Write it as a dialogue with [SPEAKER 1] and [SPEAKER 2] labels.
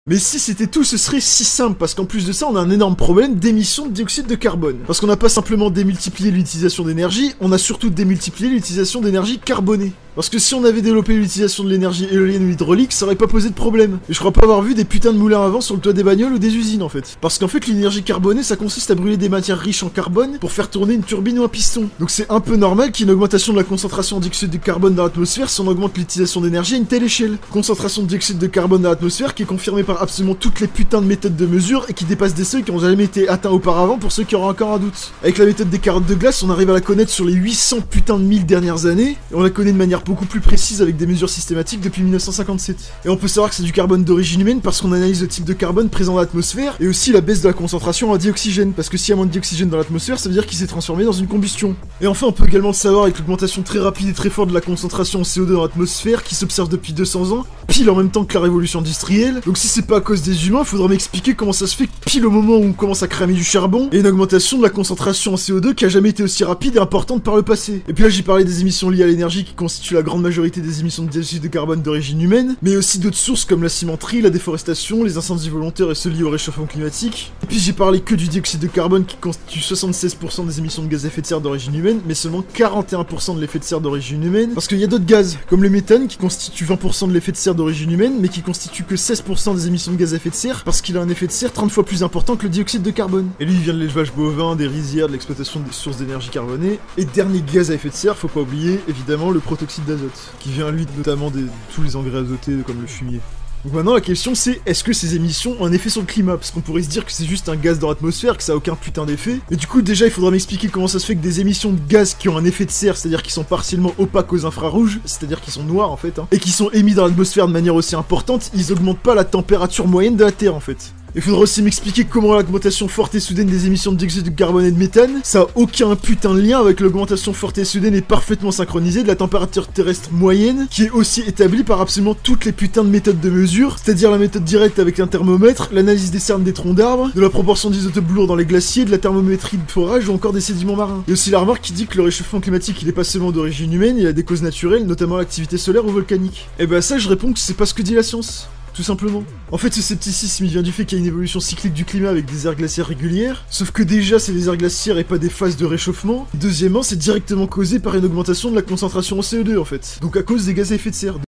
[SPEAKER 1] Mais si c'était tout, ce serait si simple, parce qu'en plus de ça, on a un énorme problème d'émission de dioxyde de carbone. Parce qu'on n'a pas simplement démultiplié l'utilisation d'énergie, on a surtout démultiplié l'utilisation d'énergie carbonée. Parce que si on avait développé l'utilisation de l'énergie éolienne ou hydraulique, ça aurait pas posé de problème. Et je crois pas avoir vu des putains de moulins à vent sur le toit des bagnoles ou des usines en fait. Parce qu'en fait, l'énergie carbonée, ça consiste à brûler des matières riches en carbone pour faire tourner une turbine ou un piston. Donc c'est un peu normal qu'il y ait une augmentation de la concentration de dioxyde de carbone dans l'atmosphère si on augmente l'utilisation d'énergie à une telle échelle. Concentration de dioxyde de carbone dans l'atmosphère qui est confirmée par absolument toutes les putains de méthodes de mesure et qui dépasse des seuils qui n'ont jamais été atteints auparavant pour ceux qui auraient encore un doute. Avec la méthode des carottes de glace, on arrive à la connaître sur les 800 putains de 1000 dernières années, et on la connaît de manière beaucoup plus précise avec des mesures systématiques depuis 1957. Et on peut savoir que c'est du carbone d'origine humaine parce qu'on analyse le type de carbone présent dans l'atmosphère et aussi la baisse de la concentration en dioxygène, parce que s'il y a moins de dioxygène dans l'atmosphère, ça veut dire qu'il s'est transformé dans une combustion. Et enfin, on peut également le savoir avec l'augmentation très rapide et très forte de la concentration en CO2 dans l'atmosphère qui s'observe depuis 200 ans, pile en même temps que la révolution industrielle. Donc si c'est pas à cause des humains, faudra m'expliquer comment ça se fait que pile au moment où on commence à cramer du charbon, et une augmentation de la concentration en CO2 qui a jamais été aussi rapide et importante par le passé. Et puis là j'ai parlé des émissions liées à l'énergie qui constituent la grande majorité des émissions de dioxyde de carbone d'origine humaine, mais aussi d'autres sources comme la cimenterie, la déforestation, les incendies volontaires et ceux liés au réchauffement climatique. Et puis j'ai parlé que du dioxyde de carbone qui constitue 76% des émissions de gaz à effet de serre d'origine humaine, mais seulement 41% de l'effet de serre d'origine humaine, parce qu'il y a d'autres gaz, comme le méthane qui constitue 20% de l'effet de serre d'origine humaine, mais qui constitue que 16% des émissions de gaz à effet de serre, parce qu'il a un effet de serre 30 fois plus important que le dioxyde de carbone. Et lui il vient de l'élevage bovin, des rizières, de l'exploitation des sources d'énergie carbonée. Et dernier gaz à effet de serre, faut pas oublier évidemment le protoxyde d'azote, qui vient lui notamment de tous les engrais azotés comme le fumier. Donc maintenant la question c'est, est-ce que ces émissions ont un effet sur le climat? Parce qu'on pourrait se dire que c'est juste un gaz dans l'atmosphère, que ça a aucun putain d'effet. Et du coup déjà il faudra m'expliquer comment ça se fait que des émissions de gaz qui ont un effet de serre, c'est-à-dire qui sont partiellement opaques aux infrarouges, c'est-à-dire qui sont noirs en fait, et qui sont émis dans l'atmosphère de manière aussi importante, ils augmentent pas la température moyenne de la Terre en fait. Il faudra aussi m'expliquer comment l'augmentation forte et soudaine des émissions de dioxyde de carbone et de méthane, ça a aucun putain de lien avec l'augmentation forte et soudaine et parfaitement synchronisée de la température terrestre moyenne, qui est aussi établie par absolument toutes les putains de méthodes de mesure, c'est-à-dire la méthode directe avec un thermomètre, l'analyse des cernes des troncs d'arbres, de la proportion d'isotopes lourds dans les glaciers, de la thermométrie de forage ou encore des sédiments marins. Et aussi la remarque qui dit que le réchauffement climatique il est pas seulement d'origine humaine, il a des causes naturelles, notamment l'activité solaire ou volcanique. Et bah ça je réponds que c'est pas ce que dit la science. Tout simplement. En fait, ce scepticisme, il vient du fait qu'il y a une évolution cyclique du climat avec des aires glaciaires régulières, sauf que déjà, c'est des aires glaciaires et pas des phases de réchauffement. Deuxièmement, c'est directement causé par une augmentation de la concentration en CO2, en fait. Donc à cause des gaz à effet de serre.